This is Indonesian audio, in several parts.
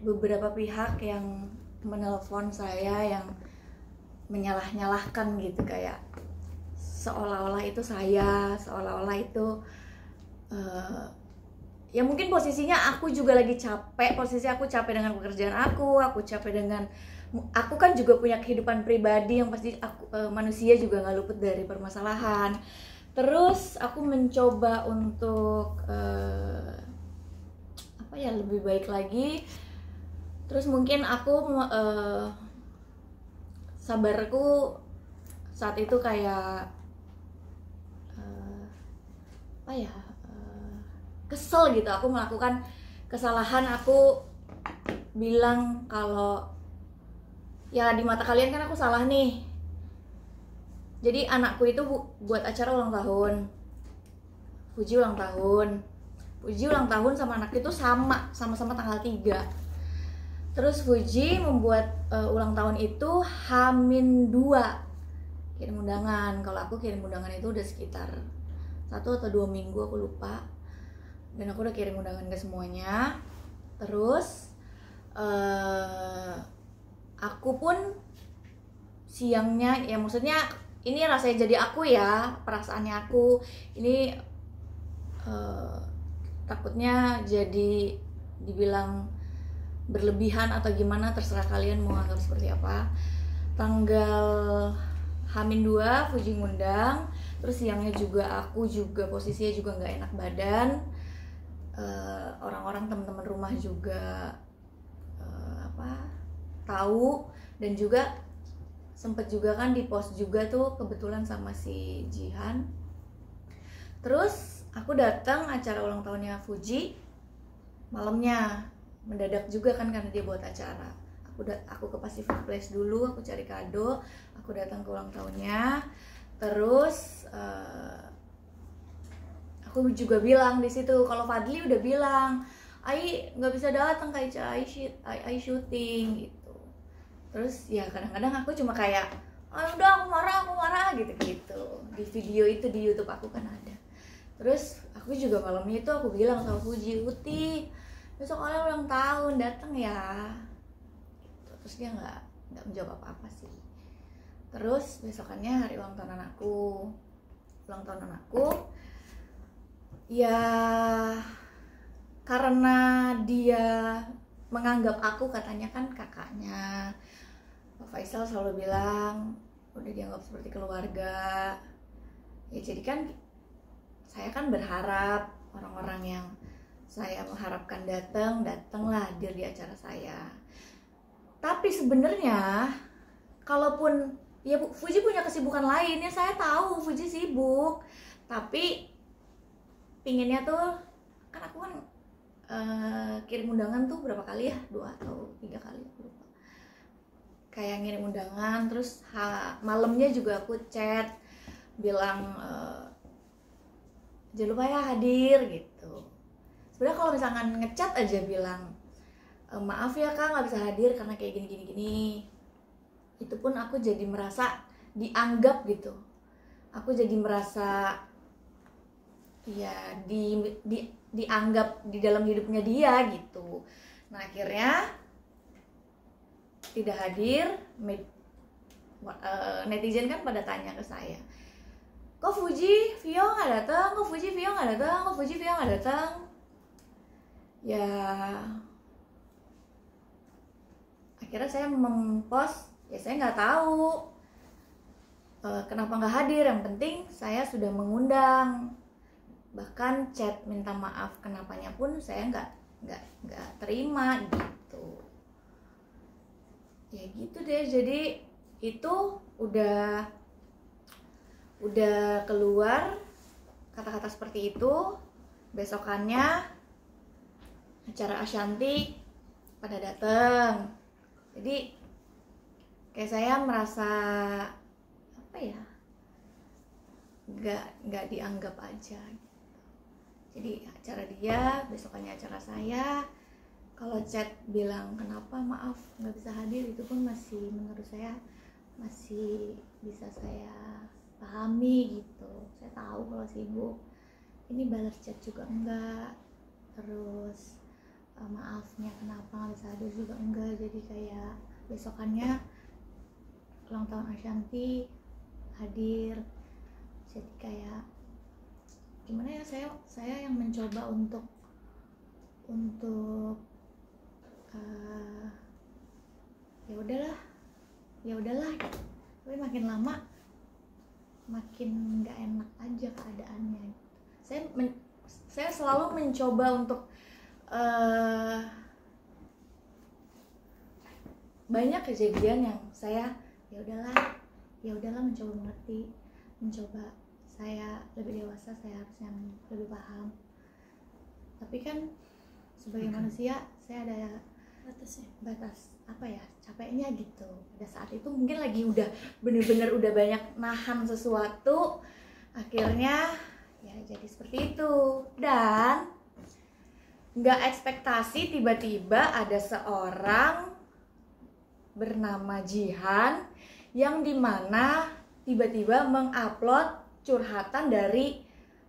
beberapa pihak yang menelpon saya yang menyalah-nyalahkan gitu, kayak seolah-olah itu saya, seolah-olah itu ya mungkin posisinya aku juga lagi capek, posisi aku capek dengan pekerjaan aku capek dengan, aku kan juga punya kehidupan pribadi yang pasti aku, manusia juga nggak luput dari permasalahan. Terus aku mencoba untuk apa ya, lebih baik lagi. Terus mungkin aku sabarku saat itu kayak apa ya, kesel gitu. Aku melakukan kesalahan, aku bilang kalau ya di mata kalian kan aku salah nih. Jadi anakku itu buat acara ulang tahun, Fuji ulang tahun. Fuji ulang tahun sama anak itu sama-sama tanggal 3. Terus Fuji membuat ulang tahun itu H-2 kirim undangan. Kalau aku kirim undangan itu udah sekitar 1 atau 2 minggu, aku lupa. Dan aku udah kirim undangan ke semuanya. Terus aku pun siangnya, ya maksudnya ini rasanya jadi aku ya, perasaannya aku ini takutnya jadi dibilang berlebihan atau gimana, terserah kalian mau anggap seperti apa. Tanggal H-2 Fuji ngundang, terus siangnya juga aku juga posisinya juga nggak enak badan. Orang-orang teman-teman rumah juga tahu, dan juga sempet juga kan di post juga tuh kebetulan sama si Jihan. Terus aku datang acara ulang tahunnya Fuji malamnya, mendadak juga kan karena dia buat acara. Aku ke Pacific Place dulu, aku cari kado, aku datang ke ulang tahunnya. Terus aku juga bilang di situ kalau Fadli udah bilang, Ai nggak bisa datang kayak Ai syuting gitu. Terus ya kadang-kadang aku cuma kayak, udah aku marah gitu. Di video itu di YouTube aku kan ada. Terus aku juga malamnya itu aku bilang sama Fuji, Uti besok kalian ulang tahun, datang ya gitu. Terus dia nggak menjawab apa-apa sih. Terus besokannya hari ulang tahun anakku ya karena dia menganggap aku, katanya kan kakaknya Pak Faisal selalu bilang udah dianggap seperti keluarga ya, jadi kan saya kan berharap orang-orang yang saya mengharapkan datanglah hadir di acara saya. Tapi sebenarnya kalaupun ya Fuji punya kesibukan lain, ya saya tahu Fuji sibuk, tapi pinginnya tuh kan aku kan kirim undangan tuh berapa kali ya, 2 atau 3 kali aku lupa, kayak ngirim undangan. Terus malamnya juga aku chat bilang jangan lupa ya hadir gitu. Sebenarnya kalau misalkan ngechat aja bilang maaf ya kak nggak bisa hadir karena kayak gini, itu pun aku jadi merasa dianggap gitu. Aku jadi merasa ya dianggap di dalam hidupnya dia gitu. Nah akhirnya tidak hadir. Netizen kan pada tanya ke saya, kok Fuji Vio nggak datang, kok Fuji Vio nggak datang. Ya akhirnya saya mempost, ya saya nggak tahu kenapa nggak hadir, yang penting saya sudah mengundang. Bahkan chat minta maaf kenapanya pun saya nggak terima gitu. Ya gitu deh, jadi itu udah keluar kata-kata seperti itu. Besokannya acara Ashanti pada datang, jadi kayak saya merasa apa ya, nggak dianggap aja gitu. Jadi acara dia, besokannya acara saya. Kalau chat bilang kenapa maaf nggak bisa hadir, itu pun masih menurut saya masih bisa saya pahami gitu. Saya tahu kalau sibuk, ini balas chat juga enggak, terus maafnya kenapa nggak bisa hadir juga enggak, jadi kayak besokannya ulang tahun Ashanti hadir. Jadi kayak gimana ya, saya yang mencoba untuk ya udahlah gitu. Tapi makin lama makin nggak enak aja keadaannya. Saya selalu mencoba untuk banyak kejadian yang saya ya udahlah mencoba mengerti, mencoba saya lebih dewasa, saya harusnya lebih paham. Tapi kan sebagai manusia saya ada batas apa ya, capeknya gitu. Pada saat itu mungkin lagi udah bener-bener udah banyak nahan sesuatu, akhirnya ya jadi seperti itu. Dan nggak ekspektasi tiba-tiba ada seorang bernama Jihan yang dimana tiba-tiba mengupload curhatan dari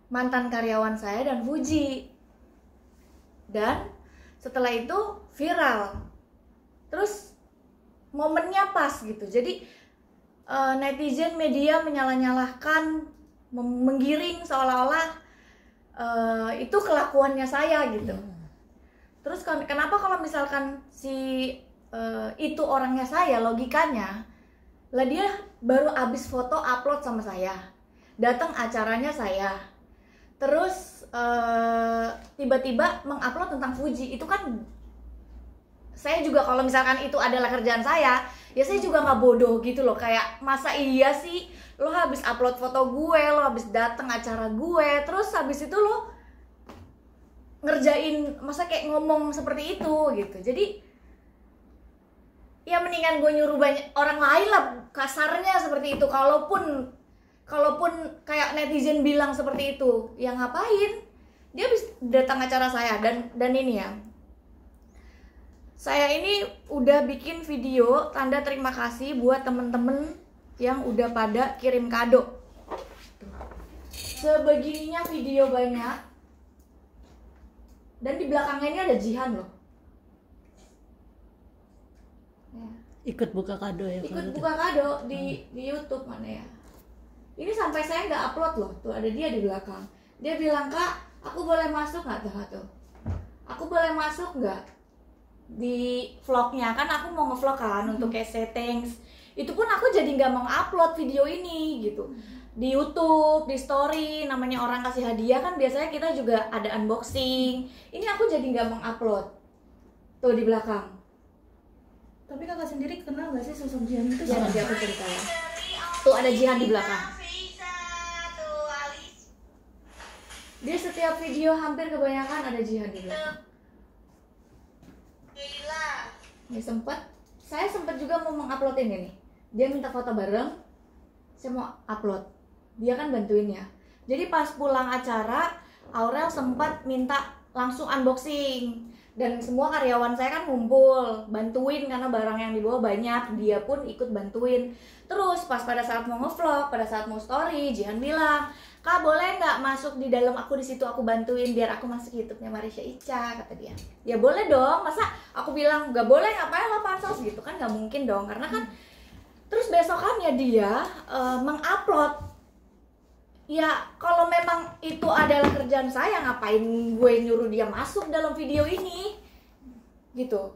mantan karyawan saya dan Fuji. Dan setelah itu viral. Terus momennya pas gitu. Jadi netizen media menyalah-nyalahkan, menggiring seolah-olah itu kelakuannya saya gitu. Terus kenapa kalau misalkan si itu orangnya saya, logikanya lah dia baru abis foto upload sama saya, datang acaranya saya, terus tiba-tiba mengupload tentang Fuji. Itu kan saya juga kalau misalkan itu adalah kerjaan saya, ya saya juga nggak bodoh gitu loh. Kayak masa iya sih lo habis upload foto gue, lo habis datang acara gue, terus habis itu lo ngerjain, masa kayak ngomong seperti itu gitu. Jadi ya mendingan gue nyuruh banyak orang lain lah, kasarnya seperti itu. Kalaupun kayak netizen bilang seperti itu, ya ngapain dia habis datang acara saya. Dan ini ya, saya ini udah bikin video tanda terima kasih buat temen-temen yang udah pada kirim kado. Sebegininya video banyak. Dan di belakangnya ini ada Jihan loh. Ya. Ikut buka kado ya? Ikut buka kado di YouTube mana ya? Ini sampai saya nggak upload loh. Tuh ada dia di belakang. Dia bilang, "Kak, aku boleh masuk nggak tuh? Aku boleh masuk nggak di vlognya?" Kan aku mau ngevlog kan untuk kayak settings. Itu pun aku jadi nggak mau upload video ini gitu di YouTube, di story. Namanya orang kasih hadiah kan biasanya kita juga ada unboxing. Ini aku jadi nggak mau upload. Tuh di belakang. Tapi kakak sendiri kenal nggak sih sosok Jihan itu? Ya nanti aku cerita ya. Tuh ada Jihan di belakang. Dia setiap video hampir kebanyakan ada Jihan di belakang. Ya saya sempat juga mau mengupload ini nih. Dia minta foto bareng, saya mau upload. Dia kan bantuin ya. Jadi pas pulang acara, Aurel sempat minta langsung unboxing. Dan semua karyawan saya kan ngumpul, bantuin karena barang yang dibawa banyak. Dia pun ikut bantuin. Terus pas pada saat mau ngevlog, pada saat mau story, Jihan bilang, "Kak, boleh nggak masuk di dalam aku, di situ aku bantuin biar aku masuk YouTube-nya Marisha Ica," kata dia. Ya boleh dong, masa aku bilang nggak boleh, ngapain lo pansos gitu kan, nggak mungkin dong, karena kan. Terus besokannya dia mengupload. Ya kalau memang itu adalah kerjaan saya, ngapain gue nyuruh dia masuk dalam video ini gitu.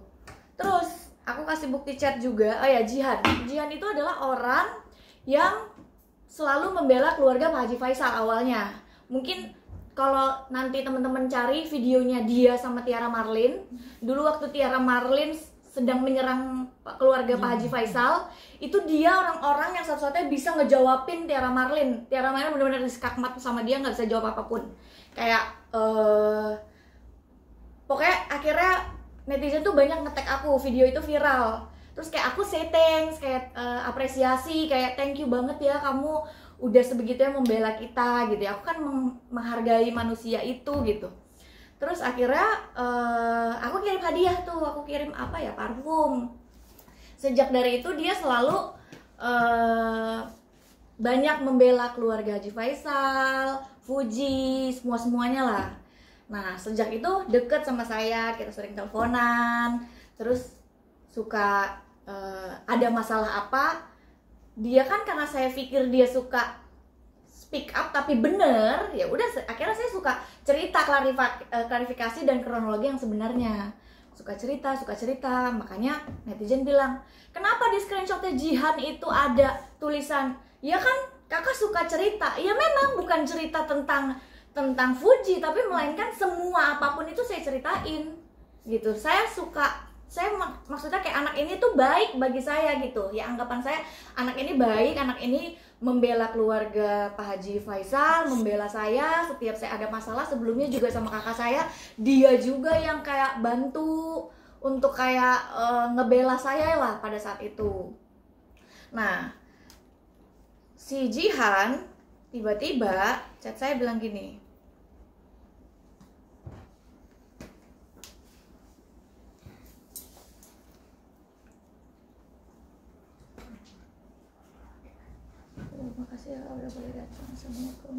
Terus aku kasih bukti chat juga. Oh ya, Jihan itu adalah orang yang selalu membela keluarga Pak Haji Faisal awalnya. Mungkin kalau nanti teman-teman cari videonya dia sama Tiara Marlin, dulu waktu Tiara Marlin sedang menyerang keluarga Pak Haji Faisal, itu dia orang-orang yang satu-satunya bisa ngejawabin Tiara Marlin. Tiara Marlin benar-benar diskakmat sama dia, nggak bisa jawab apapun. Kayak pokoknya akhirnya netizen tuh banyak nge-tag aku, video itu viral. Terus kayak aku say thanks, kayak apresiasi, kayak thank you banget ya kamu udah sebegitunya membela kita gitu ya. Aku kan menghargai manusia itu gitu. Terus akhirnya aku kirim hadiah tuh, aku kirim apa ya, parfum. Sejak dari itu dia selalu banyak membela keluarga Haji Faisal, Fuji, semuanya lah. Nah sejak itu deket sama saya, kita sering teleponan. Terus suka ada masalah apa, dia kan karena saya pikir dia suka speak up tapi bener, ya udah akhirnya saya suka cerita, klarifikasi dan kronologi yang sebenarnya. Suka cerita, makanya netizen bilang, kenapa di screenshotnya Jihan itu ada tulisan, ya kan kakak suka cerita. Ya memang bukan cerita tentang Fuji, tapi melainkan semua apapun itu saya ceritain gitu. Saya maksudnya kayak anak ini tuh baik bagi saya gitu. Ya anggapan saya anak ini baik, anak ini membela keluarga Pak Haji Faisal, membela saya setiap saya ada masalah. Sebelumnya juga sama kakak saya, dia juga yang kayak bantu untuk kayak ngebela saya lah pada saat itu. Nah, si Jihan tiba-tiba chat saya bilang gini, makasih ya udah boleh datang, assalamualaikum.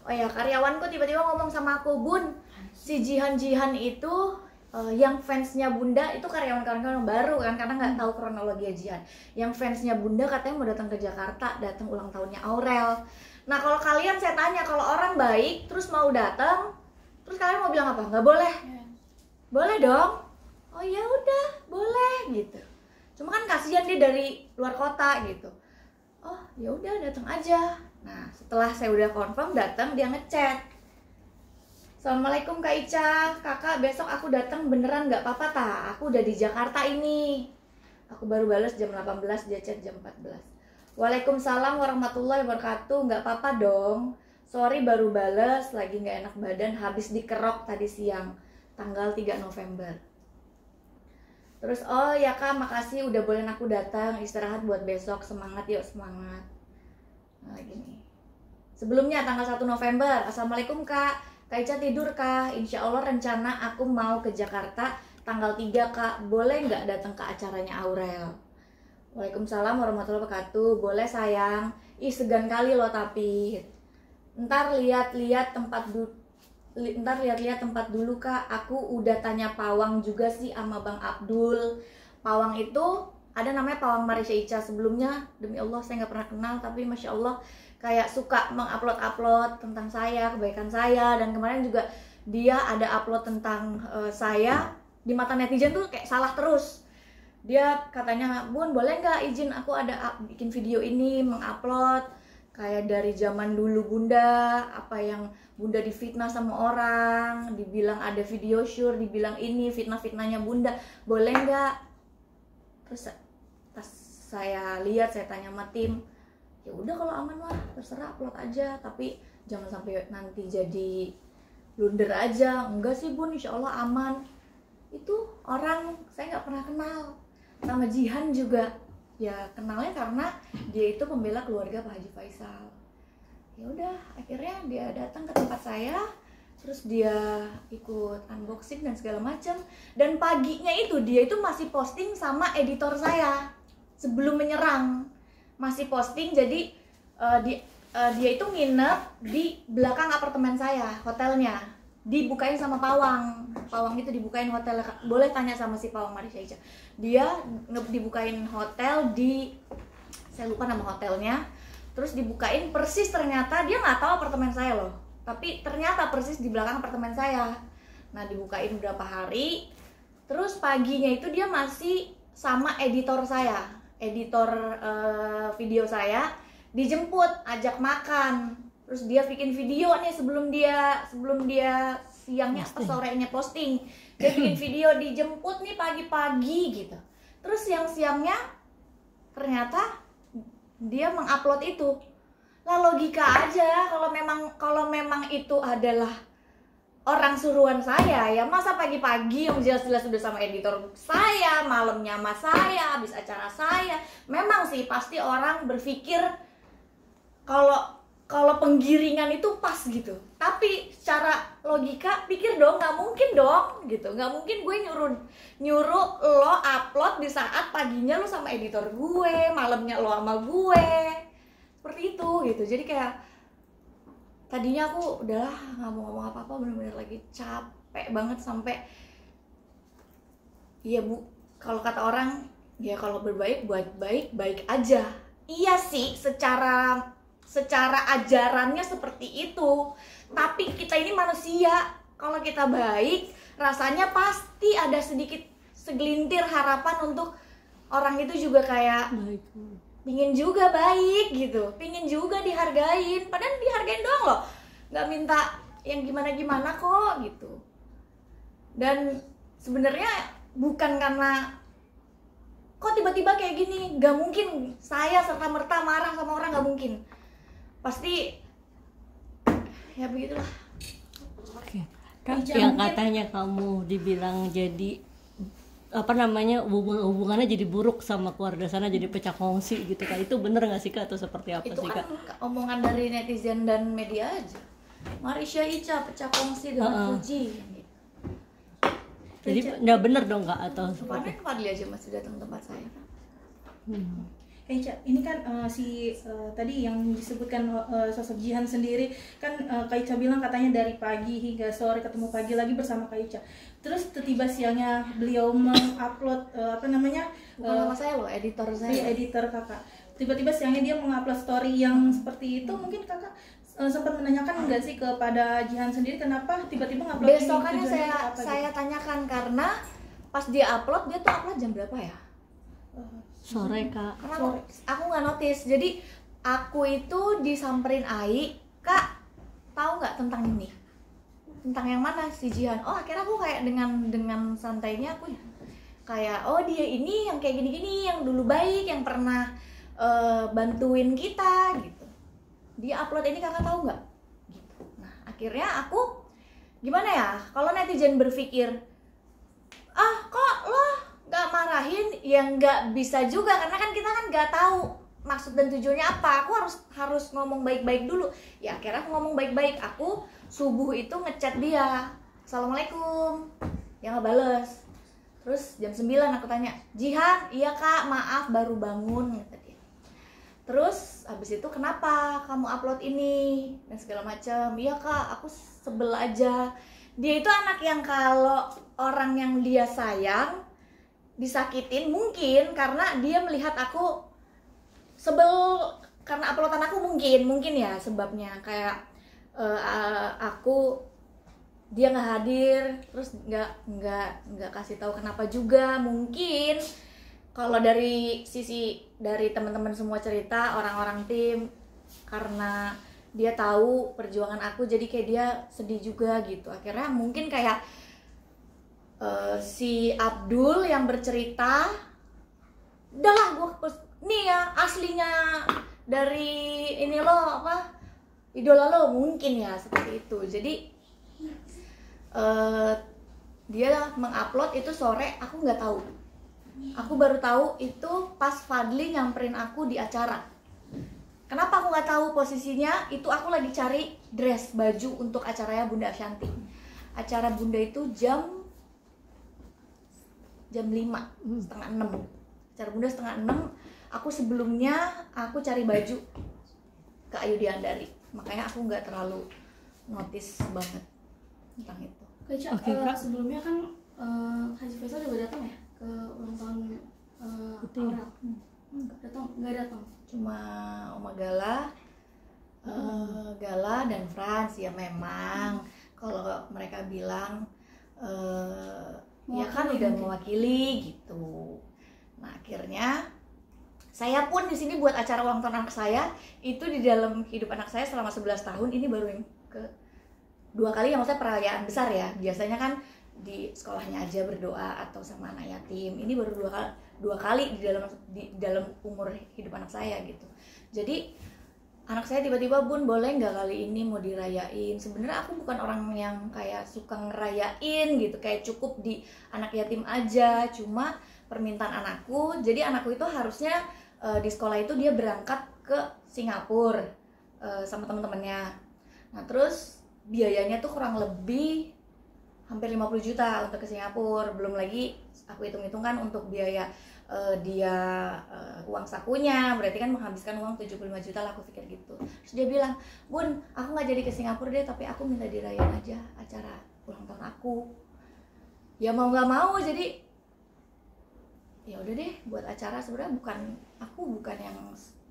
Oh ya, karyawanku tiba-tiba ngomong sama aku, Bun, si Jihan itu yang fansnya Bunda itu karyawan-karyawan baru kan, karena nggak tahu kronologi Jihan. Yang fansnya Bunda katanya mau datang ke Jakarta, datang ulang tahunnya Aurel. Nah kalau kalian, saya tanya, kalau orang baik terus mau datang, terus kalian mau bilang apa? Nggak boleh? Boleh dong. Oh ya udah, boleh gitu. Cuma kan kasihan dia dari luar kota gitu. Oh ya udah, datang aja. Nah setelah saya udah confirm datang, dia ngechat, Assalamualaikum Kak Ica, kakak besok aku datang beneran nggak apa-apa tak? Aku udah di Jakarta ini. Aku baru balas jam 18, dia chat jam 14. Waalaikumsalam warahmatullahi wabarakatuh, nggak apa-apa dong. Sorry baru balas, lagi nggak enak badan, habis dikerok tadi siang, tanggal 3 November. Terus, oh ya kak, makasih udah bolehin aku datang, istirahat buat besok, semangat yuk, semangat. Nah gini, sebelumnya tanggal 1 November, Assalamualaikum kak, Kak Ica tidur kak, insya Allah rencana aku mau ke Jakarta tanggal 3 kak, boleh nggak datang ke acaranya Aurel? Waalaikumsalam warahmatullahi wabarakatuh, boleh sayang, ih segan kali loh tapi, ntar lihat-lihat tempat dulu kak, aku udah tanya Pawang juga sih sama Bang Abdul. Pawang itu ada namanya Pawang Marisha Ica, sebelumnya demi Allah saya nggak pernah kenal, tapi Masya Allah kayak suka mengupload tentang saya, kebaikan saya. Dan kemarin juga dia ada upload tentang saya, di mata netizen tuh kayak salah terus. Dia katanya, Bun boleh nggak izin aku ada bikin video ini, mengupload kayak dari zaman dulu Bunda, apa yang Bunda difitnah sama orang, dibilang ada video syur, dibilang ini fitnah-fitnahnya Bunda, boleh nggak? Terus pas saya lihat, saya tanya sama tim, ya udah kalau aman mah terserah upload aja, tapi jangan sampai nanti jadi blunder aja. Enggak sih Bun, insya Allah aman. Itu orang saya nggak pernah kenal. Sama Jihan juga ya kenalnya karena dia itu pembela keluarga Pak Haji Faisal. Ya udah, akhirnya dia datang ke tempat saya, terus dia ikut unboxing dan segala macam. Dan paginya itu dia itu masih posting sama editor saya sebelum menyerang, masih posting. Jadi dia itu nginep di belakang apartemen saya, hotelnya dibukain sama Pawang itu dibukain hotel. Boleh tanya sama si Pawang Marisha Ica, dia dibukain hotel di, saya lupa nama hotelnya, terus dibukain persis, ternyata dia nggak tahu apartemen saya loh, tapi ternyata persis di belakang apartemen saya. Nah dibukain berapa hari, terus paginya itu dia masih sama editor saya, editor video saya, dijemput, ajak makan. Terus dia bikin video nih sebelum dia siangnya atau sorenya posting. Dia bikin video, dijemput nih pagi-pagi gitu. Terus siang-siangnya ternyata dia mengupload itu. Lah logika aja, kalau memang itu adalah orang suruhan saya, ya masa pagi-pagi yang jelas-jelas sudah sama editor saya, malamnya sama saya, habis acara saya. Memang sih pasti orang berpikir kalau penggiringan itu pas gitu, tapi secara logika pikir dong, nggak mungkin dong gitu, nggak mungkin gue nyuruh lo upload di saat paginya lo sama editor gue, malamnya lo sama gue, seperti itu gitu. Jadi kayak tadinya aku udahlah nggak mau ngomong apa-apa, bener-bener lagi capek banget sampai iya Bu, kalau kata orang ya kalau berbaik buat baik aja. Iya sih, secara ajarannya seperti itu. Tapi kita ini manusia, kalau kita baik, rasanya pasti ada sedikit segelintir harapan untuk orang itu juga kayak Baik. pingin juga baik gitu, pingin juga dihargain. Padahal dihargain doang loh, nggak minta yang gimana-gimana kok gitu. Dan sebenarnya bukan karena kok tiba-tiba kayak gini, nggak mungkin saya serta-merta marah sama orang, nggak mungkin. Pasti ya begitulah. Oke. Kak, yang katanya kamu dibilang jadi apa namanya hubungannya jadi buruk sama keluarga sana, jadi pecah kongsi gitu Kak, itu bener nggak sih Kak atau seperti apa Itu sih kan Kak? omongan dari netizen dan media aja. Marisha Ica pecah kongsi dengan Fuji. Jadi nggak bener dong Kak atau seperti? Kemarin Fadli aja masih datang tempat saya. Ica, ini kan tadi yang disebutkan sosok Jihan sendiri kan Kak Ica bilang katanya dari pagi hingga sore ketemu pagi lagi bersama Kak Ica. Terus tiba siangnya beliau mengupload Bukan nama saya loh, editor saya. editor kakak. Tiba-tiba siangnya dia mengupload story yang seperti itu. Mungkin kakak sempat menanyakan nggak sih kepada Jihan sendiri kenapa tiba-tiba ngupload ini? Besokannya Tujuannya apa saya gitu? tanyakan karena pas dia upload tuh upload jam berapa ya? Sore Kak. Karena aku nggak notice. Jadi aku itu disamperin Ai, Kak, tahu nggak tentang ini? Tentang yang mana si Jihan? Oh, akhirnya aku kayak dengan santainya aku kayak oh dia ini yang kayak gini-gini, yang dulu baik, yang pernah bantuin kita gitu. Dia upload ini kakak tahu nggak? Gitu. Nah akhirnya aku gimana ya? Kalau netizen berpikir kok lo nggak marahin, ya nggak bisa juga karena kan kita kan nggak tahu maksud dan tujuannya apa. Aku harus ngomong baik-baik dulu. Ya akhirnya aku ngomong baik-baik. Aku subuh itu ngechat dia, assalamualaikum, dia nggak bales. Terus jam 9 aku tanya, Jihan, iya kak, maaf baru bangun, kata dia. Terus habis itu kenapa kamu upload ini dan segala macam? Iya kak, aku sebel aja. Dia itu anak yang kalau orang yang dia sayang disakitin mungkin karena dia melihat aku sebel karena uploadan aku, mungkin ya sebabnya kayak aku dia nggak hadir, terus nggak kasih tahu kenapa juga. Mungkin kalau dari sisi dari teman-teman semua cerita orang-orang tim, karena dia tahu perjuangan aku jadi kayak dia sedih juga gitu. Akhirnya mungkin kayak si Abdul yang bercerita, udahlah gue nih ya aslinya dari ini lo apa idola lo, mungkin ya seperti itu. Jadi dia mengupload itu sore, aku nggak tahu. Aku baru tahu itu pas Fadli nyamperin aku di acara. Kenapa aku nggak tahu posisinya? Itu aku lagi cari dress baju untuk acaranya Bunda Ashanti. Acara Bunda itu jam 5, setengah 6. Acara Bunda setengah 6. Aku sebelumnya aku cari baju ke Ayu Diandari. Makanya aku nggak terlalu notice banget tentang itu. Kak, Kak. sebelumnya kan Haji Faisal juga datang ya ke ulang tahun Aurel. Nggak datang. Cuma Oma Gala, Gala dan Frans ya memang. Kalau mereka bilang ya kan udah mewakili gitu. Nah akhirnya saya pun di sini buat acara ulang tahun anak saya itu di dalam hidup anak saya selama 11 tahun ini baru yang ke 2 kali, yang maksudnya perayaan besar ya. Biasanya kan di sekolahnya aja berdoa atau sama anak yatim. Ini baru 2 kali di dalam umur hidup anak saya gitu. Jadi anak saya tiba-tiba, Bun boleh nggak kali ini mau dirayain? Sebenarnya aku bukan orang yang kayak suka ngerayain gitu, kayak cukup di anak yatim aja. Cuma permintaan anakku, jadi anakku itu harusnya di sekolah itu dia berangkat ke Singapura sama teman-temannya. Nah terus biayanya tuh kurang lebih hampir 50 juta untuk ke Singapura, belum lagi aku hitung-hitung kan untuk biaya dia uang sakunya, berarti kan menghabiskan uang 75 juta lah, aku pikir gitu. Terus dia bilang, Bun, aku nggak jadi ke Singapura deh, tapi aku minta dirayain aja acara ulang tahun aku. Ya mau nggak mau, jadi ya udah deh buat acara. Sebenarnya bukan yang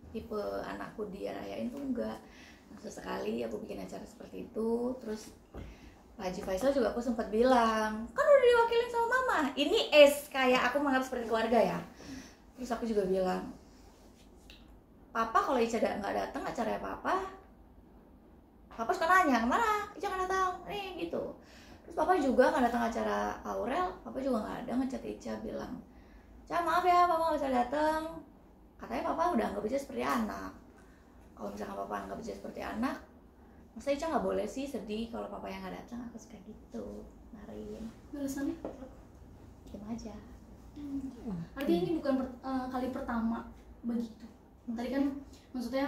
tipe anakku dia rayain tuh, enggak. Sesekali aku bikin acara seperti itu. Terus Pak Haji Faisal juga aku sempat bilang, kan udah diwakilin sama mama, ini kayak aku menganggap seperti keluarga ya. Terus aku juga bilang, Papa kalau Ica nggak datang acaranya Papa suka nanya, kemana Ica nggak datang nih gitu. Terus Papa juga nggak datang acara Aurel, Papa juga nggak ada ngechat Ica bilang, Ica maaf ya Papa nggak bisa datang, katanya Papa udah anggap Ica seperti anak. Kalau misalkan Papa anggap Ica seperti anak, masa Ica nggak boleh sih sedih kalau Papa yang nggak datang. Aku suka gitu, Marin. Balasannya Diam aja. Artinya ini bukan kali pertama begitu. Tadi kan maksudnya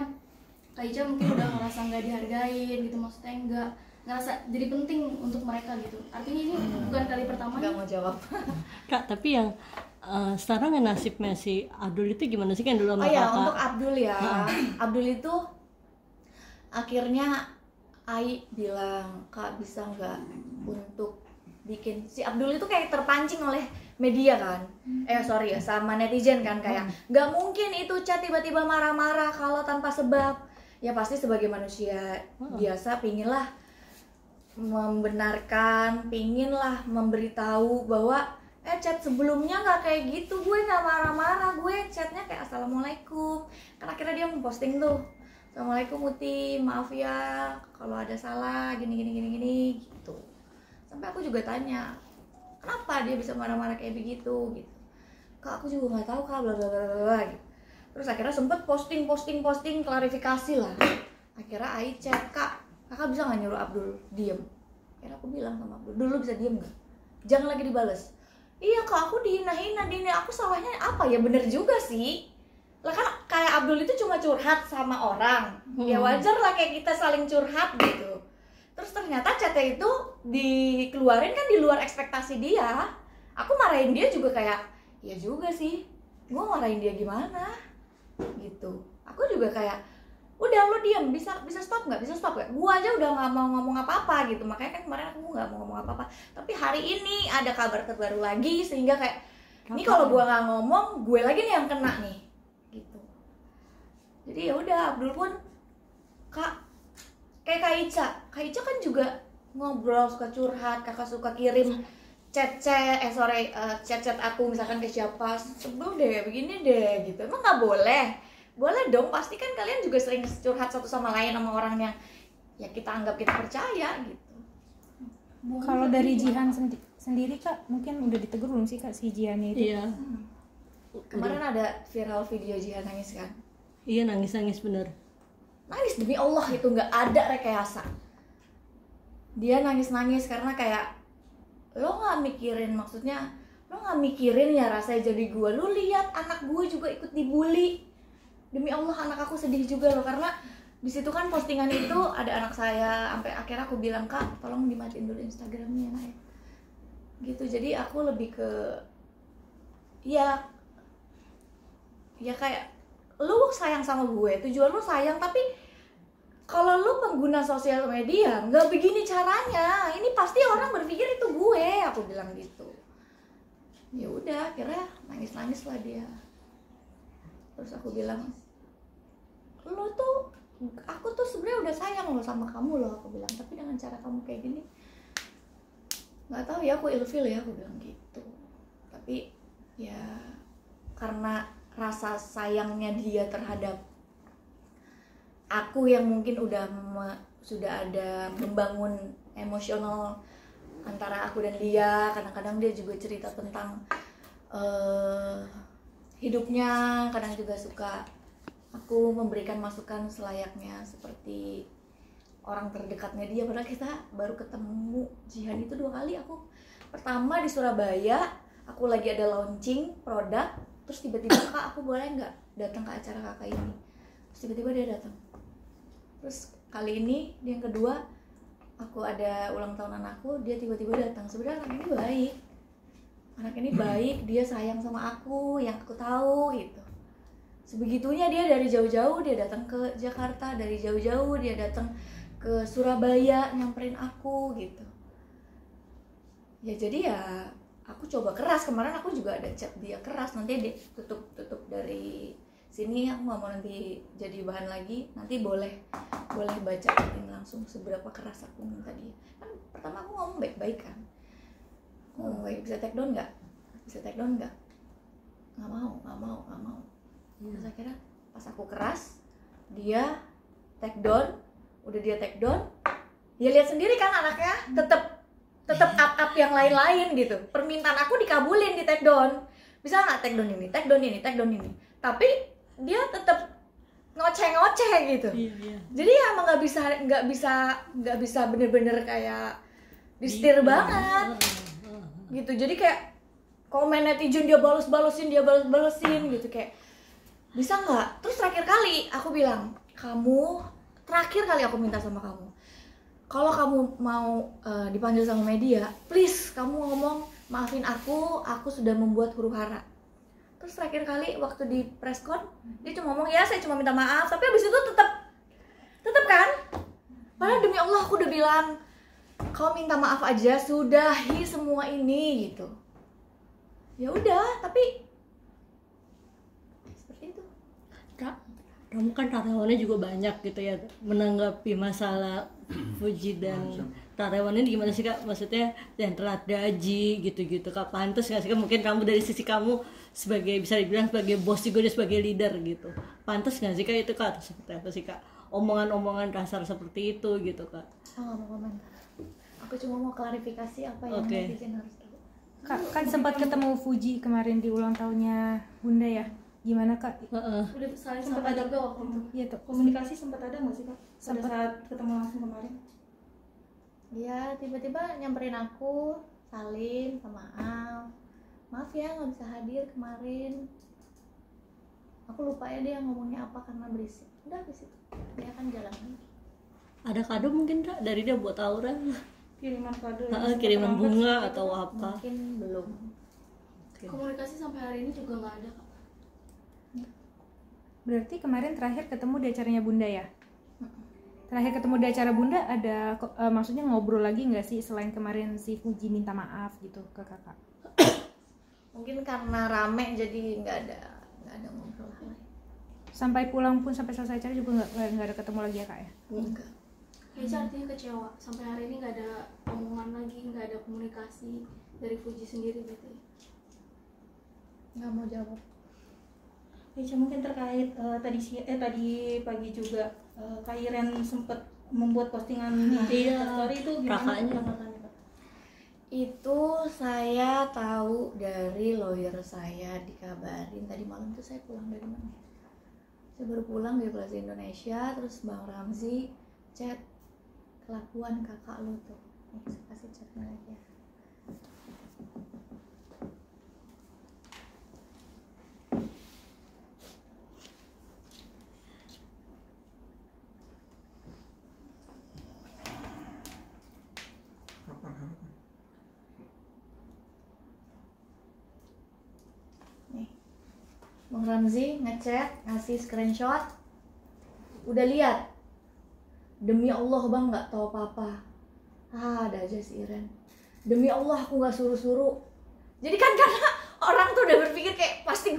Kak Ica mungkin udah ngerasa nggak dihargain gitu, maksudnya nggak ngerasa jadi penting untuk mereka gitu. Artinya ini bukan kali pertama. Nggak mau jawab. Kak, tapi yang sekarang nasibnya si Abdul itu gimana sih, kan dulu sama Oh ya, kakak? untuk Abdul ya. Abdul itu akhirnya Ai bilang, Kak bisa nggak untuk bikin, si Abdul itu kayak terpancing oleh media kan, sorry ya, sama netizen kan, kayak nggak mungkin itu Ca tiba-tiba marah-marah kalau tanpa sebab. Ya pasti sebagai manusia biasa pinginlah membenarkan, pinginlah memberitahu bahwa chat sebelumnya nggak kayak gitu, gue nggak marah-marah, gue chatnya kayak assalamualaikum. Kan akhirnya dia memposting tuh, assalamualaikum Muti, maaf ya kalau ada salah gini gitu. Sampai aku juga tanya, kenapa dia bisa marah-marah kayak begitu gitu. Kak aku juga nggak tahu Kak, bla bla bla bla gitu. Terus akhirnya sempet posting klarifikasi lah. Akhirnya Ai chat, kakak bisa nggak nyuruh Abdul diem? Akhirnya aku bilang sama Abdul, dulu bisa diem nggak? Jangan lagi dibales. Iya Kak, aku dihina-hina, aku salahnya apa ya? Bener juga sih. Lah kan kayak Abdul itu cuma curhat sama orang, ya wajar lah kayak kita saling curhat gitu. Terus ternyata chatnya itu dikeluarin kan di luar ekspektasi dia. Aku marahin dia juga kayak, ya juga sih, gue marahin dia gimana gitu. Aku juga kayak, udah lo diam, bisa stop nggak, gue aja udah nggak mau ngomong apa-apa gitu. Makanya kan kemarin aku nggak mau ngomong apa-apa, tapi hari ini ada kabar terbaru lagi sehingga kayak, ini kalau gue nggak ngomong, gue lagi nih yang kena nih gitu. Jadi ya udah, Abdul pun kayak Kak Ica kan juga ngobrol, suka curhat, kakak suka kirim chat aku misalkan ke siapa, sebel deh, begini deh gitu. Emang nggak boleh? Boleh dong, pasti kan kalian juga sering curhat satu sama lain sama orang yang ya kita anggap kita percaya gitu. Kalau dari Jihan sendiri Kak, mungkin udah ditegur belum sih Kak si Jihannya itu? Iya. Kemarin ada viral video Jihan nangis kan? Iya, nangis bener. Nangis demi Allah, itu nggak ada rekayasa. Dia nangis karena kayak, lo nggak mikirin, maksudnya lo nggak mikirin ya rasanya jadi gue. Lo lihat anak gue juga ikut dibully. Demi Allah anak aku sedih juga loh, karena di situ kan postingan itu ada anak saya. Sampai akhirnya aku bilang, Kak tolong dimatiin dulu Instagramnya ya. Gitu. Jadi aku lebih ke ya kayak lu sayang sama gue, tujuan lu sayang, tapi kalau lu pengguna sosial media nggak begini caranya, ini pasti orang berpikir itu gue. Aku bilang gitu. Ya udah, akhirnya nangis lah dia. Terus aku bilang, aku tuh sebenarnya udah sayang lo sama kamu loh, aku bilang, tapi dengan cara kamu kayak gini, nggak tahu ya, aku ilfil ya, aku bilang gitu. Tapi ya karena rasa sayangnya dia terhadap aku yang mungkin sudah ada membangun emosional antara aku dan dia. Kadang-kadang dia juga cerita tentang hidupnya, kadang juga suka aku memberikan masukan selayaknya seperti orang terdekatnya dia. Padahal kita baru ketemu Jihan itu 2 kali. Aku pertama di Surabaya, aku lagi ada launching produk, terus tiba-tiba, Kak aku boleh nggak datang ke acara kakak ini? Terus tiba-tiba dia datang. Terus kali ini yang kedua aku ada ulang tahun anakku, dia tiba-tiba datang. Sebenarnya anak ini baik, dia sayang sama aku, yang aku tahu gitu. Sebegitunya dia dari jauh-jauh dia datang ke Jakarta, dari jauh-jauh dia datang ke Surabaya nyamperin aku gitu. Ya jadi ya aku coba keras, kemarin aku juga ada chat dia keras, nanti dia tutup dari sini, aku nggak mau nanti jadi bahan lagi, nanti boleh baca langsung seberapa keras aku minta dia. Kan pertama aku ngomong baik-baik kan, ngomong baik, bisa take down nggak, nggak mau. Terus akhirnya pas aku keras, dia take down, udah dia take down, dia lihat sendiri kan anaknya tetap up yang lain-lain gitu, permintaan aku dikabulin di take down, bisa nggak take down ini, tapi dia tetap ngoceh gitu. Iya. Jadi ya emang nggak bisa bener-bener kayak disetir banget gitu. Jadi kayak komen netizen dia balas-balasin gitu, kayak bisa nggak. Terus terakhir kali aku bilang, terakhir kali aku minta sama kamu, kalau kamu mau dipanggil sama media, please kamu ngomong maafin aku sudah membuat huru hara. Terus terakhir kali waktu di preskon, dia cuma ngomong ya saya cuma minta maaf, tapi abis itu tetap kan. Padahal demi Allah aku udah bilang, kau minta maaf aja, sudahi semua ini gitu. Ya udah, tapi seperti itu. Kak, kamu kan karyawannya juga banyak gitu ya, menanggapi masalah Fuji dan karyawannya gimana sih Kak? Maksudnya yang telat gaji gitu-gitu Kak, pantas nggak sih Kak? Mungkin kamu dari sisi kamu sebagai, bisa dibilang sebagai bos juga, dia sebagai leader gitu, pantas nggak sih Kak itu Kak? Atau seperti apa sih Kak? Omongan-omongan kasar seperti itu gitu Kak? Nggak mau komentar, aku cuma mau klarifikasi apa yang netizen harus tahu. Kak, kan sempat ketemu Fuji kemarin di ulang tahunnya Bunda ya, gimana Kak? Udah saling Sempat sama ada juga waktu itu. Iya tuh. Komunikasi sempat ada nggak sih Kak? Pada Sempat. saat ketemu langsung kemarin. Dia tiba-tiba nyamperin aku, salim, maaf ya nggak bisa hadir kemarin, aku lupa ya dia ngomongnya apa karena berisik. Udah habis itu dia akan jalan lagi. Ada kado mungkin Kak dari dia buat Aura? Kiriman kado. Kiriman bunga atau apa? Mungkin belum. Komunikasi sampai hari ini juga nggak ada Kak. Berarti kemarin terakhir ketemu di acaranya Bunda ya? Terakhir ketemu di acara Bunda ada maksudnya ngobrol lagi nggak sih selain kemarin si Fuji minta maaf gitu ke kakak? Mungkin karena rame jadi nggak ada ngobrol lagi. Sampai pulang pun, sampai selesai acara juga nggak ada ketemu lagi ya Kak ya? Enggak. Kayaknya artinya kecewa, sampai hari ini nggak ada omongan lagi, nggak ada komunikasi dari Fuji sendiri gitu ya. Nggak mau jawab. Ya mungkin terkait tadi pagi juga Kak Iren sempat membuat postingan di story itu gimana? Kakaknya. Itu saya tahu dari lawyer saya, dikabarin tadi malam tuh. Saya pulang dari mana? Saya baru pulang dari Plaza Indonesia, terus Bang Ramzi chat, kelakuan kakak lu tuh. Nih, saya kasih chatnya lagi ya. Bang Ramzi ngechat, ngasih screenshot, udah lihat, demi Allah bang nggak tahu apa-apa. Ada aja si Iren, demi Allah aku nggak suruh-suruh. Jadi kan karena orang tuh udah berpikir kayak pasti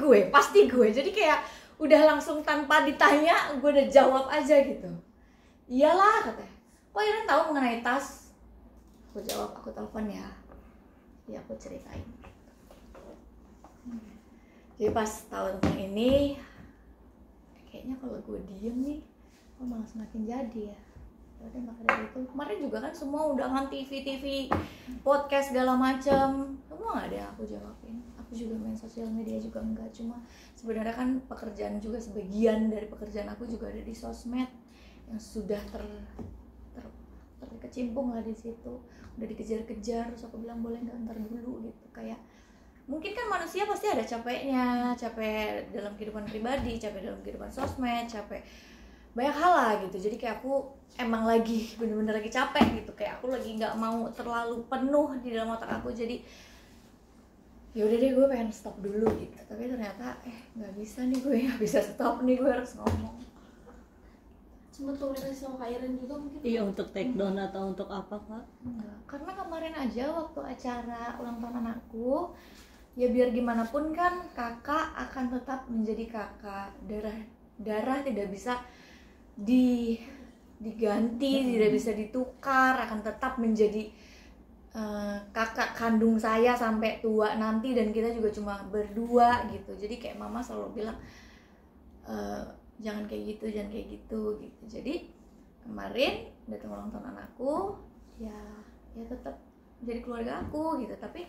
gue, jadi kayak udah langsung tanpa ditanya gue udah jawab aja gitu. Iyalah katanya, kok Iren tahu mengenai tas? Aku jawab, aku telepon ya aku ceritain. Jadi pas tahu tentang ini, kayaknya kalau gue diem nih, kok malah semakin jadi ya. Udah maka dari itu, kemarin juga kan semua udah kan TV, podcast segala macam, semua nggak ada yang aku jawabin. Aku juga main sosial media juga enggak, cuma sebenarnya kan pekerjaan juga, sebagian dari pekerjaan aku juga ada di sosmed yang sudah terkecimpung lah di situ, udah dikejar-kejar. Terus aku bilang boleh nggak ntar dulu gitu, kayak mungkin kan manusia pasti ada capeknya, capek dalam kehidupan pribadi, capek dalam kehidupan sosmed, capek banyak hal lah gitu. Jadi kayak aku emang lagi bener-bener lagi capek gitu, kayak aku lagi nggak mau terlalu penuh di dalam otak aku. Jadi ya udah deh, gue pengen stop dulu gitu. Tapi ternyata nggak bisa nih, gue nggak bisa stop nih, gue harus ngomong. Sempet komunikasi sama Kak Iren juga mungkin? Iya, untuk take down atau untuk apa Kak? Enggak, karena kemarin aja waktu acara ulang tahun anakku, ya biar gimana pun kan kakak akan tetap menjadi kakak. Darah tidak bisa diganti, tidak bisa ditukar, akan tetap menjadi kakak kandung saya sampai tua nanti, dan kita juga cuma berdua gitu. Jadi kayak mama selalu bilang jangan kayak gitu, jangan kayak gitu gitu. Jadi kemarin datang ulang tahun anakku, ya tetap jadi keluarga aku gitu. Tapi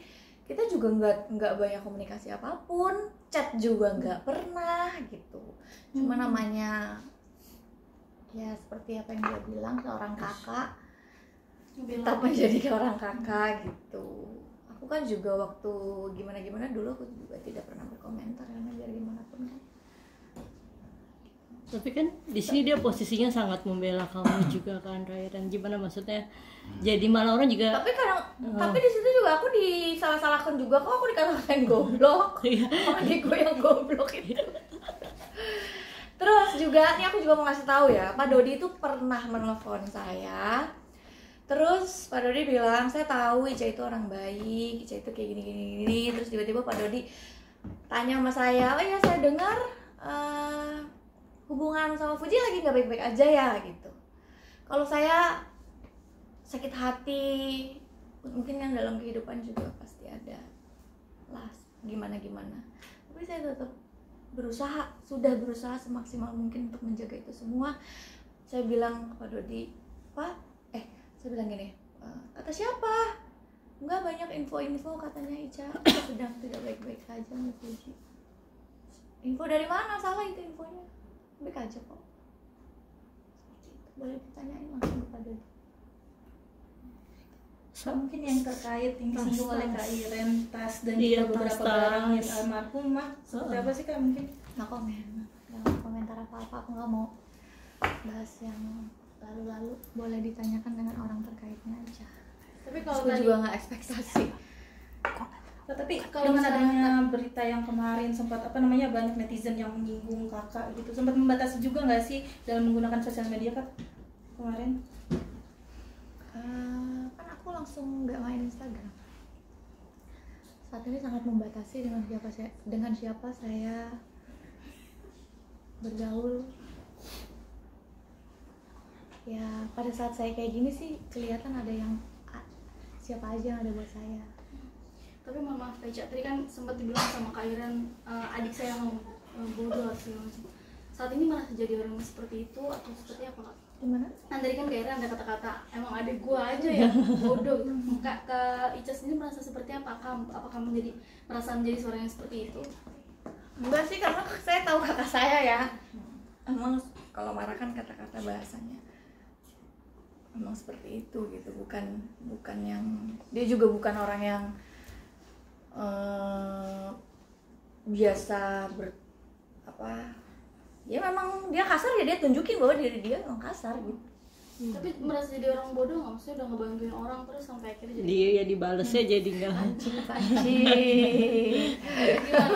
kita juga nggak banyak komunikasi apapun, chat juga nggak pernah gitu. Cuma namanya ya seperti apa yang dia bilang, seorang kakak tetap menjadi orang kakak gitu. Aku kan juga waktu gimana dulu aku juga tidak pernah berkomentar, karena biar gimana pun kan. Tapi kan di sini dia posisinya sangat membela kamu juga kan, Raya. Dan gimana maksudnya? Jadi malah orang juga. Tapi di situ juga aku disalah-salahkan juga kok, aku dikatakan goblok. Sama adik gue yang goblok itu. Terus juga nih aku juga mau ngasih tahu ya, Pak Dodi itu pernah menelpon saya. Terus Pak Dodi bilang, saya tahu Ica itu orang baik, Ica itu kayak gini. Terus tiba-tiba Pak Dodi tanya sama saya, oh ya saya dengar hubungan sama Fuji lagi nggak baik-baik aja ya gitu. Kalau saya sakit hati, mungkin kan dalam kehidupan juga pasti ada lah gimana. Tapi saya tetap sudah berusaha semaksimal mungkin untuk menjaga itu semua. Saya bilang kepada Dodi, Pak, saya bilang gini, kata siapa? Enggak, banyak info-info katanya Ica sedang tidak baik-baik aja sama Fuji. Info dari mana? Salah itu infonya. Baik aja kok. Boleh ditanyain langsung kepada dia. Mungkin yang terkait yang disinggung oleh Kak Iren, tas dan Iya, juga beberapa tas. barang milik almarhumah, seperti apa sih Kak mungkin? Nggak komentar apa-apa, aku nggak mau bahas yang lalu-lalu. Boleh ditanyakan dengan orang terkaitnya aja. Tapi kalau Aku tadi juga nggak ekspektasi. Tapi Kalau dengan misalnya- adanya berita yang kemarin sempat banyak netizen yang menyinggung kakak gitu, sempat membatasi juga nggak sih dalam menggunakan sosial media Kak kemarin? Kan aku langsung nggak main Instagram. Saat ini sangat membatasi dengan siapa saya bergaul. Ya pada saat saya kayak gini sih kelihatan ada yang siapa aja yang ada buat saya. Tapi mohon maaf Kak Ica, tadi kan sempat dibilang sama Kak Iren, adik saya yang bodoh atau segala macam. Saat ini malah jadi orang seperti itu atau seperti apa Kak? Gimana? Nah tadi kan Kak Iren ada kata-kata emang adik gua aja yang bodoh gitu. Kak Ica sendiri merasa seperti apa? Apakah merasa menjadi seorang yang seperti itu? Enggak sih, karena saya tahu kakak saya ya. Emang kalau marah kan kata-kata bahasanya emang seperti itu gitu, bukan yang dia juga bukan orang yang biasa ya memang dia kasar ya, dia tunjukin bahwa diri dia memang kasar gitu. Tapi merasa jadi orang bodoh nggak? Maksudnya udah ngebantuin orang terus sampai akhirnya jadi Dia ya dibalesnya jadi nggak. gimana?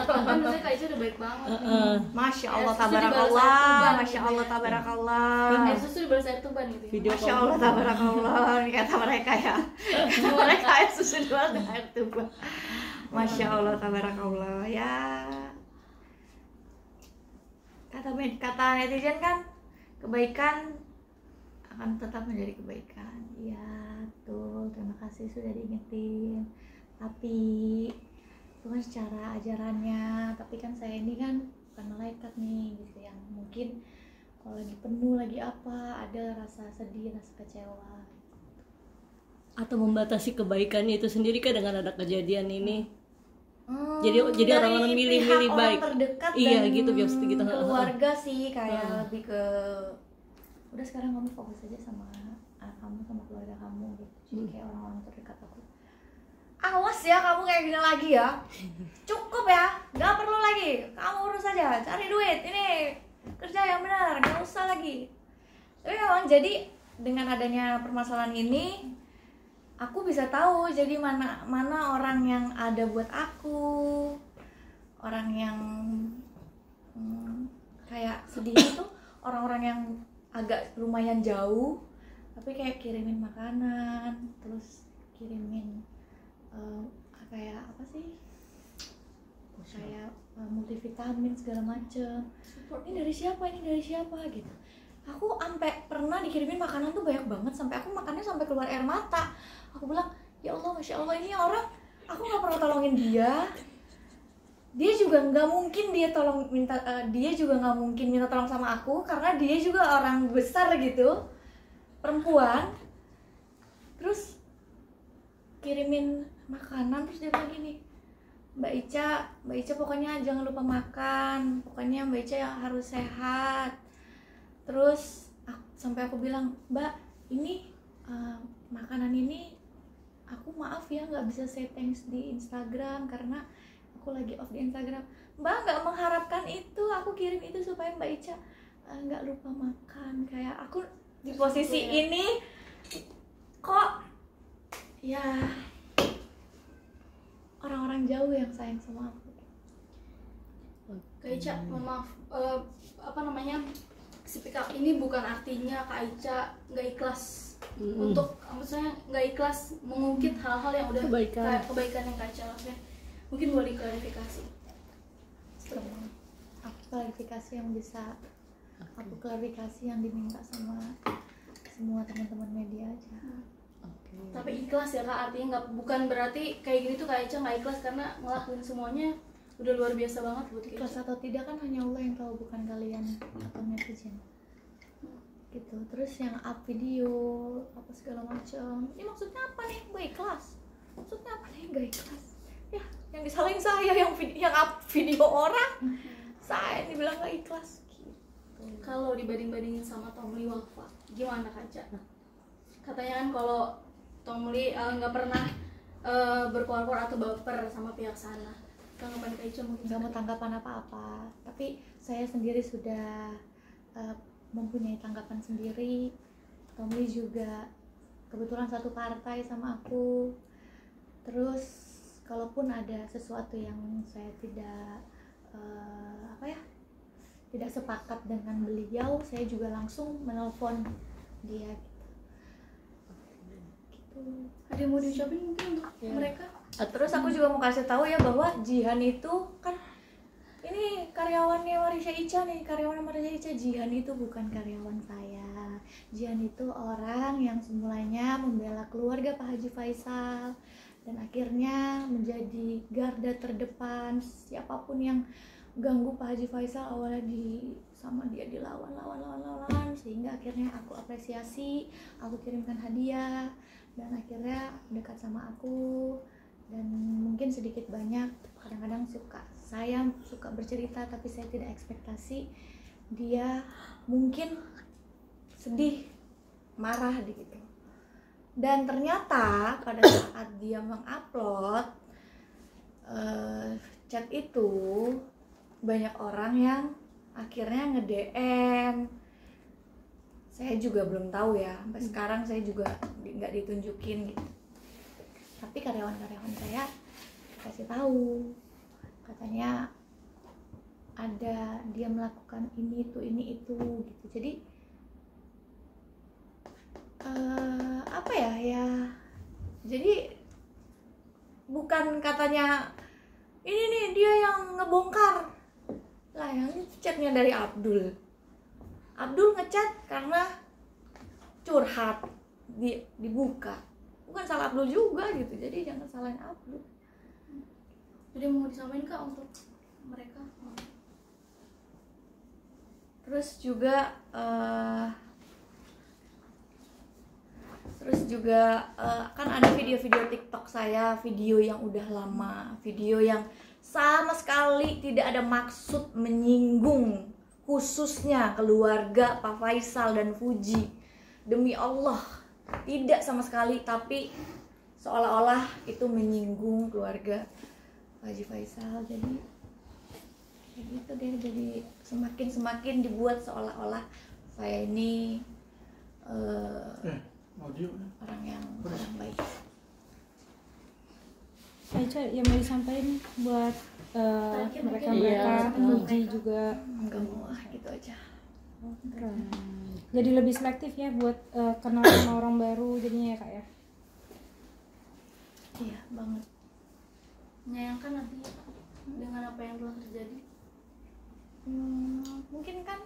Kan maksudnya Kak Ica udah baik banget nih. Masya Allah, Ya, susu tabarakallah, dibalas air tuban Masya gitu Allah, ya. tabarakallah, Air susu dibalas air tuban gitu ya. Video Masya Allah, tabarakallah. Ini kata mereka ya, kata mereka air susu dibalas dengan air tuba. Masya Allah, tabarakallah. Ya kata netizen kan, kebaikan akan tetap menjadi kebaikan. Iya, betul. Terima kasih sudah diingetin. Tapi itu kan secara ajarannya. Tapi kan saya ini kan bukan malaikat nih, gitu, yang mungkin kalau lagi penuh lagi apa ada rasa sedih, rasa kecewa. atau membatasi kebaikan itu sendiri kan dengan ada kejadian ini. Jadi Dari orang-orang milih-milih pihak baik. orang terdekat Iya, dan gitu, gitu. keluarga sih kayak lebih ke udah sekarang kamu fokus aja sama anak kamu, sama keluarga kamu gitu. Jadi kayak orang-orang terdekat aku, awas ya kamu kayak gini lagi ya, cukup ya, nggak perlu lagi, kamu urus aja, cari duit, ini kerja yang benar, nggak usah lagi jadi dengan adanya permasalahan ini aku bisa tahu jadi mana orang yang ada buat aku, orang yang kayak sedihnya tuh orang-orang yang agak lumayan jauh tapi kayak kirimin makanan, terus kirimin kayak apa sih, kayak multivitamin segala macem. Ini dari siapa gitu. Aku sampai pernah dikirimin makanan tuh banyak banget sampai aku makannya sampai keluar air mata. Aku bilang, ya Allah, masya Allah, ini orang aku nggak pernah tolongin dia. Dia juga nggak mungkin dia juga nggak mungkin minta tolong sama aku karena dia juga orang besar gitu, perempuan. Terus kirimin makanan, terus dia bilang gini, Mbak Ica pokoknya jangan lupa makan, pokoknya Mbak Ica yang harus sehat. Terus sampai aku bilang, Mbak, ini makanan ini aku maaf ya nggak bisa say thanks di Instagram karena aku lagi off di Instagram. Mbak nggak mengharapkan itu, aku kirim itu supaya Mbak Ica nggak lupa makan. Kayak aku di posisi ini kok ya orang-orang jauh yang sayang sama aku. Kak Ica, mohon maaf, speak up ini bukan artinya Kak Ica nggak ikhlas untuk, maksudnya nggak ikhlas mengungkit hal-hal yang udah kebaikan yang Kak Ica lakukan. Mungkin boleh diklarifikasi. Aku klarifikasi yang bisa aku klarifikasi yang diminta sama semua teman-teman media aja. Tapi ikhlas ya Kak, artinya bukan berarti kayak gini tuh Kak Ica nggak ikhlas karena ngelakuin semuanya udah luar biasa banget buat Kak Ica. Ikhlas atau tidak kan hanya Allah yang tahu, bukan kalian atau netizen. Gitu. Terus yang up video apa segala macam, ini maksudnya apa nih nggak ikhlas? Maksudnya apa nih nggak ikhlas? Ya yang disalahin saya, yang up video orang, saya dibilang nggak ikhlas. Gitu. Kalau dibanding-bandingin sama Tongli Wafa, gimana Kak Ica? Katanya kan kalau Tongli nggak pernah berkoar-koar atau baper sama pihak sana. Tanggapan Kak Ica mungkin? Nggak mau tanggapan apa-apa, tapi saya sendiri sudah mempunyai tanggapan sendiri. Tommy juga kebetulan satu partai sama aku. Terus kalaupun ada sesuatu yang saya tidak tidak sepakat dengan beliau, saya juga langsung menelpon dia gitu. Ada yang mau diucapin mungkin untuk mereka? Terus aku juga mau kasih tahu ya bahwa Jihan itu kan ini karyawannya Marisha Ica nih, karyawan Marisha Ica. Jihan itu bukan karyawan saya. Jihan itu orang yang semulanya membela keluarga Pak Haji Faisal dan akhirnya menjadi garda terdepan. Siapapun yang ganggu Pak Haji Faisal awalnya sama dia dilawan sehingga akhirnya aku apresiasi, aku kirimkan hadiah dan akhirnya dekat sama aku. Dan mungkin sedikit banyak kadang-kadang saya suka bercerita tapi saya tidak ekspektasi dia mungkin sedih, marah gitu. Dan ternyata pada saat dia mengupload chat itu, banyak orang yang akhirnya nge-DM. Saya juga belum tahu ya, sampai sekarang saya juga nggak ditunjukin gitu. Tapi karyawan-karyawan saya kasih tahu, katanya ada dia melakukan ini itu gitu. Jadi jadi bukan katanya ini nih dia yang ngebongkar lah, yang itu chatnya dari Abdul ngechat karena curhat dibuka, bukan salah Abdul juga gitu. Jadi jangan salahin Abdul. Jadi mau disampaikan Kak untuk mereka? Terus juga kan ada video-video TikTok saya, video yang udah lama, video yang sama sekali tidak ada maksud menyinggung khususnya keluarga Pak Faisal dan Fuji. Demi Allah, tidak sama sekali, tapi seolah-olah itu menyinggung keluarga Haji Faisal. Jadi kayak gitu deh, jadi semakin dibuat seolah-olah saya ini Audio. orang yang kurang baik. Aicha yang mau disampaikan buat Terakhir mereka-mereka mungkin Muji juga Enggak mau gitu aja. jadi lebih selektif ya buat kenal sama orang baru jadinya ya kak ya. Iya banget. Menyayangkan artinya dengan apa yang telah terjadi. Mungkin kan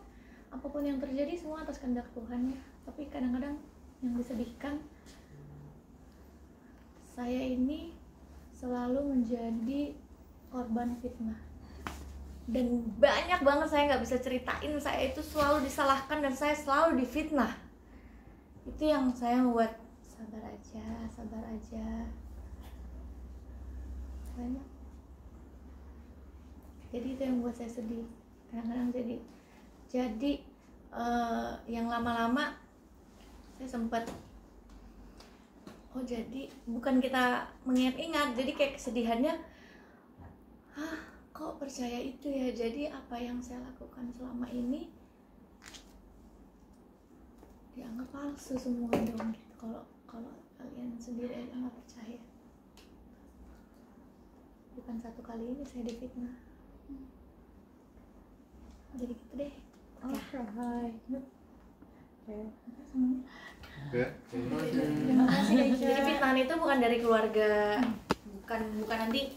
apapun yang terjadi semua atas kehendak Tuhan ya. Tapi kadang-kadang yang disedihkan, saya ini selalu menjadi korban fitnah. Dan banyak banget saya nggak bisa ceritain, saya itu selalu disalahkan dan saya selalu difitnah. Itu yang saya membuat sabar aja. Banyak. Jadi itu yang membuat saya sedih. Kadang-kadang jadi yang lama-lama saya sempat jadi bukan kita mengingat-ingat, jadi kayak kesedihannya, kok percaya itu ya, jadi apa yang saya lakukan selama ini dianggap palsu semua dong gitu. Kalau kalian sendiri aja nggak percaya. Bukan satu kali ini saya difitnah. Jadi gitu deh. Alright. Terima kasih. Jadi fitnah itu bukan dari keluarga, bukan nanti